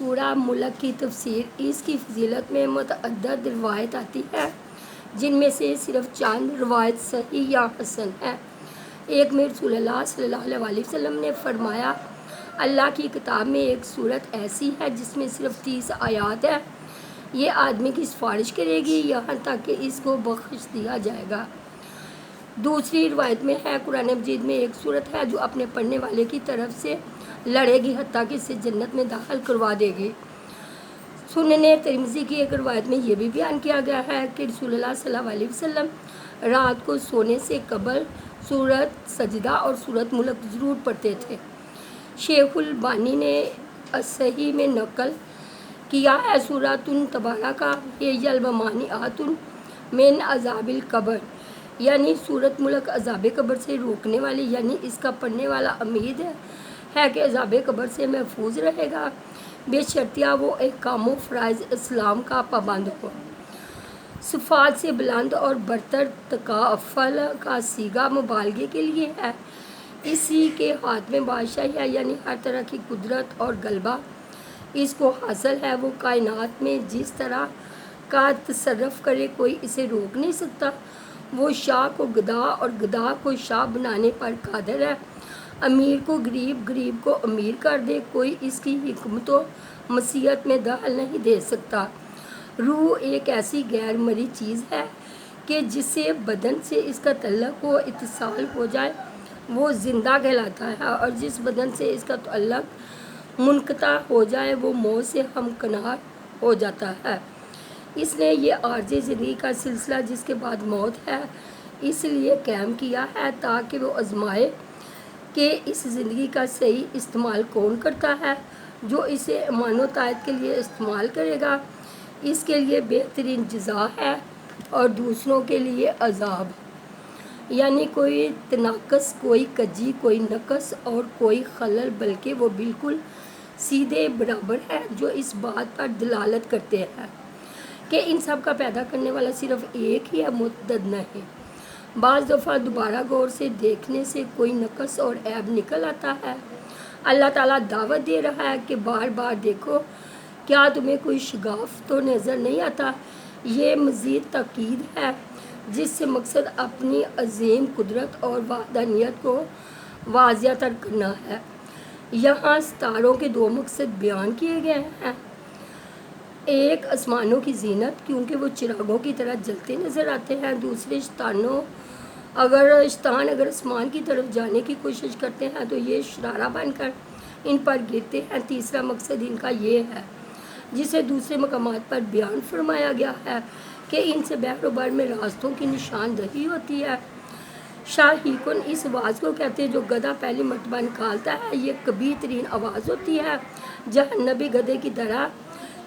سورہ ملک کی تفسیر۔ اس کی فضیلت میں متعدد روایت آتی ہے، جن میں سے صرف چند روایت صحیح یا حسن ہے۔ ایک میں رسول اللہ صلی اللہ علیہ وسلم نے فرمایا، اللہ کی کتاب میں ایک صورت ایسی ہے جس میں صرف 30 آیات ہیں، یہ آدمی کی سفارش کرے گی یہاں تک کہ اس کو بخش دیا جائے گا۔ دوسری روایت میں ہے، قرآن مجید میں ایک صورت ہے جو اپنے پڑھنے والے کی طرف سے لڑے گی حتیٰ کہ اسے جنت میں داخل کروا دے گی۔ سنن ترمذی کی ایک روایت میں یہ بھی بیان کیا گیا ہے کہ رسول اللہ صلی اللہ علیہ وسلم رات کو سونے سے قبل سورۃ سجدہ اور سورۃ ملک ضرور پڑھتے تھے۔ شیخ البانی نے الصحیح میں نقل کیا ہے، سورۃ تبارکہ ہی المانعۃ من عذاب القبر، یعنی سورۃ ملک عذاب قبر سے روکنے والی، یعنی اس کا پڑھنے والا امید ہے کہ عذاب قبر سے محفوظ رہے گا، بے شرطیہ وہ احکام و فرائض اسلام کا پابند ہو۔ صفات سے بلند اور برتر تکافل کا صیغہ مبالغے کے لیے ہے۔ اسی کے ہاتھ میں بادشاہی ہے، یعنی ہر طرح کی قدرت اور غلبہ اس کو حاصل ہے۔ وہ کائنات میں جس طرح کا تصرف کرے کوئی اسے روک نہیں سکتا۔ وہ شاہ کو گدا اور گدا کو شاہ بنانے پر قادر ہے۔ امیر کو غریب، غریب کو امیر کر دے، کوئی اس کی حکمت و مشیت میں دخل نہیں دے سکتا۔ روح ایک ایسی غیر مرئی چیز ہے کہ جسے بدن سے اس کا تعلق و اتصال ہو جائے وہ زندہ کہلاتا ہے، اور جس بدن سے اس کا تعلق منقطع ہو جائے وہ موت سے ہمکنار ہو جاتا ہے۔ اس نے یہ عارضی زندگی کا سلسلہ جس کے بعد موت ہے اس لیے قائم کیا ہے تاکہ وہ آزمائے کہ اس زندگی کا صحیح استعمال کون کرتا ہے۔ جو اسے امان و طاعت کے لیے استعمال کرے گا اس کے لیے بہترین جزا ہے اور دوسروں کے لیے عذاب، یعنی کوئی تناقض، کوئی کجی، کوئی نقص اور کوئی خلل، بلکہ وہ بالکل سیدھے برابر ہے، جو اس بات پر دلالت کرتے ہیں کہ ان سب کا پیدا کرنے والا صرف ایک ہی ہے، متعدد نہیں۔ بعض دفعہ دوبارہ غور سے دیکھنے سے کوئی نقص اور عیب نکل آتا ہے۔ اللہ تعالیٰ دعوت دے رہا ہے کہ بار بار دیکھو، کیا تمہیں کوئی شگاف تو نظر نہیں آتا؟ یہ مزید تاکید ہے، جس سے مقصد اپنی عظیم قدرت اور وحدانیت کو واضح تر کرنا ہے۔ یہاں ستاروں کے دو مقصد بیان کیے گئے ہیں۔ ایک آسمانوں کی زینت، کیونکہ وہ چراغوں کی طرح جلتے نظر آتے ہیں۔ دوسرے شیطان اگر آسمان کی طرف جانے کی کوشش کرتے ہیں تو یہ شرارہ بن کر ان پر گرتے ہیں۔ تیسرا مقصد ان کا یہ ہے، جسے دوسرے مقامات پر بیان فرمایا گیا ہے، کہ ان سے بحر و بر میں راستوں کی نشاندہی ہوتی ہے۔ شاہیکن اس آواز کو کہتے ہیں جو گدھا پہلی مرتبہ نکالتا ہے۔ یہ کبھی ترین آواز ہوتی ہے۔ جہنمی گدھے کی طرح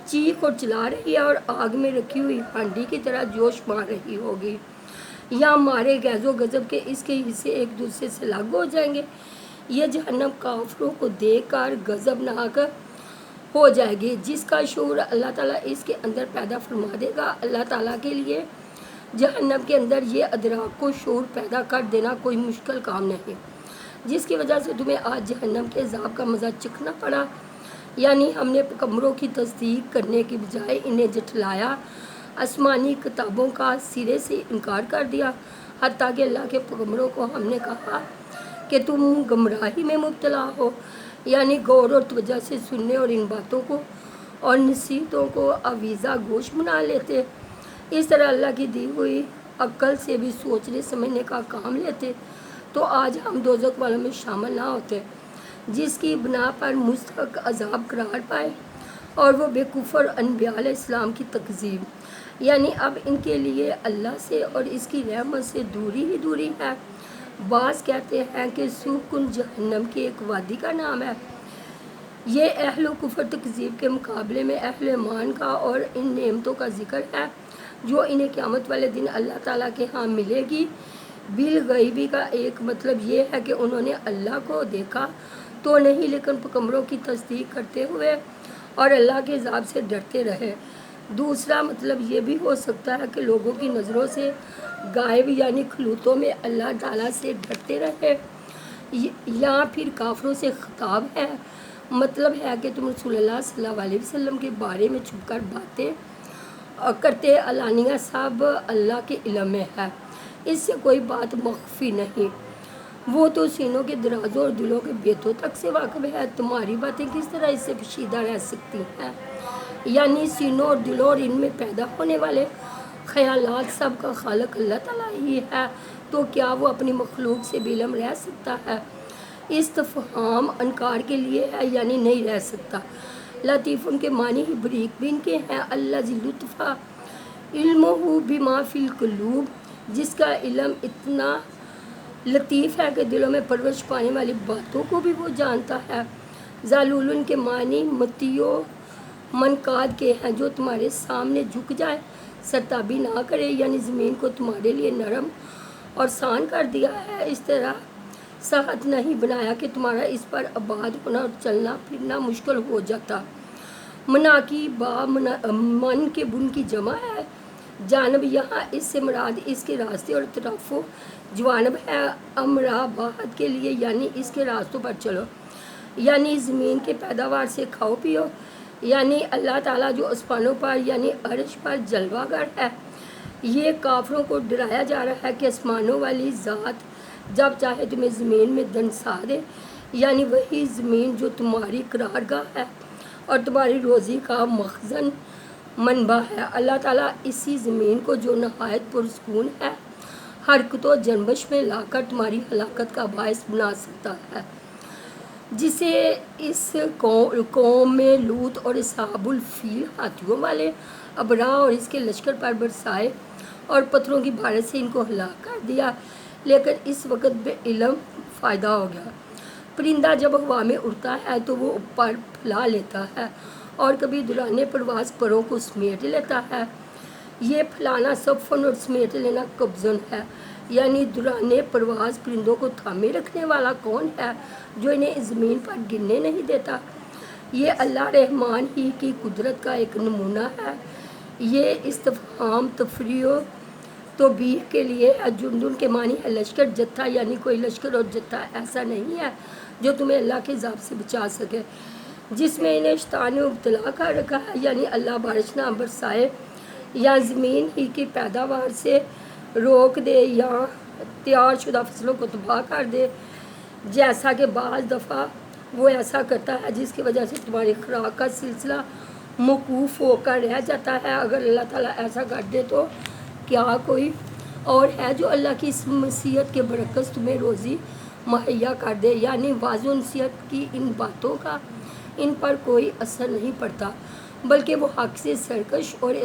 چیخ اور چلا رہی ہے اور آگ میں رکھی ہوئی ہانڈی کی طرح جوش مار رہی ہوگی۔ یا مارے غیظ و غضب کے اس کے حصے ایک دوسرے سے الگ ہو جائیں گے۔ یہ جہنم کافروں کو دیکھ کر غضبناک ہو جائے گی، جس کا شعور اللہ تعالیٰ اس کے اندر پیدا فرما دے گا۔ اللہ تعالیٰ کے لیے جہنم کے اندر یہ ادراک کو شعور پیدا کر دینا کوئی مشکل کام نہیں، جس کی وجہ سے تمہیں آج جہنم کے عذاب کا مزہ چکھنا پڑا۔ یعنی ہم نے پیغمبروں کی تصدیق کرنے کی بجائے انہیں جھٹلایا، آسمانی کتابوں کا سرے سے انکار کر دیا، حتیٰ کہ اللہ کے پیغمبروں کو ہم نے کہا کہ تم گمراہی میں مبتلا ہو، یعنی غور اور توجہ سے سننے اور ان باتوں کو اور نصیحتوں کو آویزہ گوش بنا لیتے، اس طرح اللہ کی دی ہوئی عقل سے بھی سوچنے سمجھنے کا کام لیتے، تو آج ہم دوزخ والوں میں شامل نہ ہوتے، جس کی بنا پر مستحق عذاب قرار پائے۔ اور وہ بے کفر انبیاء علیہ السلام کی تکذیب، یعنی اب ان کے لیے اللہ سے اور اس کی رحمت سے دوری ہی دوری ہے۔ بعض کہتے ہیں کہ سوکن جہنم کی ایک وادی کا نام ہے۔ یہ اہل و کفر تکذیب کے مقابلے میں اہل ایمان کا اور ان نعمتوں کا ذکر ہے جو انہیں قیامت والے دن اللہ تعالیٰ کے ہاں ملے گی۔ بالغیبی کا ایک مطلب یہ ہے کہ انہوں نے اللہ کو دیکھا تو نہیں، لیکن پیغمبروں کی تصدیق کرتے ہوئے اور اللہ کے عذاب سے ڈرتے رہے۔ دوسرا مطلب یہ بھی ہو سکتا ہے کہ لوگوں کی نظروں سے غائب، یعنی خلوتوں میں اللہ تعالیٰ سے ڈرتے رہے۔ یا پھر کافروں سے خطاب ہے، مطلب ہے کہ تم رسول اللہ صلی اللہ علیہ وسلم کے بارے میں چھپ کر باتیں کرتے، علانیہ سب اللہ کے علم میں ہے، اس سے کوئی بات مخفی نہیں، وہ تو سینوں کے درازوں اور دلوں کے بیتوں تک سے واقف ہے، تمہاری باتیں کس طرح اس سے پوشیدہ رہ سکتی ہیں؟ یعنی سینوں اور دلوں اور ان میں پیدا ہونے والے خیالات سب کا خالق اللہ تعالیٰ ہی ہے، تو کیا وہ اپنی مخلوق سے بے علم رہ سکتا ہے؟ استفہام انکار کے لیے ہے، یعنی نہیں رہ سکتا۔ لطیف ان کے معنی ہی بریک بھی ان کے ہیں، الذی لطف علمہ بما فی القلوب، جس کا علم اتنا لطیف ہے کہ دلوں میں پرورش پانے والی باتوں کو بھی وہ جانتا ہے۔ ذلول ان کے معنی مطیع و منقاد کے ہیں، جو تمہارے سامنے جھک جائے، سرتابی نہ کرے، یعنی زمین کو تمہارے لیے نرم اور آسان کر دیا ہے، اس طرح سخت نہیں بنایا کہ تمہارا اس پر آباد ہونا اور چلنا پھرنا مشکل ہو جاتا۔ مناکی با من کے بن کی جمع ہے، جانب یہاں اس سے مراد اس کے راستے اور طرف و جوانب ہے، امرآباد کے لیے یعنی اس کے راستوں پر چلو، یعنی زمین کے پیداوار سے کھاؤ پیو، یعنی اللہ تعالیٰ جو آسمانوں پر یعنی عرش پر جلوہ گر ہے۔ یہ کافروں کو ڈرایا جا رہا ہے کہ آسمانوں والی ذات جب چاہے تمہیں زمین میں دنسا دے، یعنی وہی زمین جو تمہاری قرارگاہ ہے اور تمہاری روزی کا مخزن منبع ہے۔ اللہ تعالیٰ اسی زمین کو جو نہایت پرسکون ہے حرکت و جنبش میں لا کر تمہاری ہلاکت کا باعث بنا سکتا ہے، جسے اس قوم میں لوط اور اصحاب الفیل ہاتھیوں والے ابراہ اور اس کے لشکر پر برسائے اور پتھروں کی بارش سے ان کو ہلاک کر دیا، لیکن اس وقت بے علم فائدہ ہو گیا۔ پرندہ جب ہوا میں اڑتا ہے تو وہ پر پھیلا لیتا ہے اور کبھی دوران پرواز پروں کو سمیٹ لیتا ہے، یہ پھیلانا صفن اور سمیٹ لینا قبضن ہے، یعنی دوران پرواز پرندوں کو تھامے رکھنے والا کون ہے جو انہیں زمین پر گرنے نہیں دیتا؟ یہ اللہ رحمان ہی کی قدرت کا ایک نمونہ ہے۔ یہ استفہام تفریح و توبیخ کے لیے ہے۔ جندن کے معنی ہے لشکر، جتھا یعنی کوئی لشکر اور جتھا ایسا نہیں ہے جو تمہیں اللہ کے عذاب سے بچا سکے، جس میں انہیں شیطان نے مبتلا کر رکھا ہے، یعنی اللہ بارش نہ برسائے یا زمین ہی کی پیداوار سے روک دے یا تیار شدہ فصلوں کو تباہ کر دے، جیسا کہ بعض دفعہ وہ ایسا کرتا ہے جس کی وجہ سے تمہاری خوراک کا سلسلہ موقوف ہو کر رہ جاتا ہے۔ اگر اللہ تعالیٰ ایسا کر دے تو کیا کوئی اور ہے جو اللہ کی اس مشیت کے برعکس تمہیں روزی مہیا کر دے؟ یعنی واضح و نصیحت کی ان باتوں کا ان پر کوئی اثر نہیں پڑتا، بلکہ وہ حق سے سرکش اور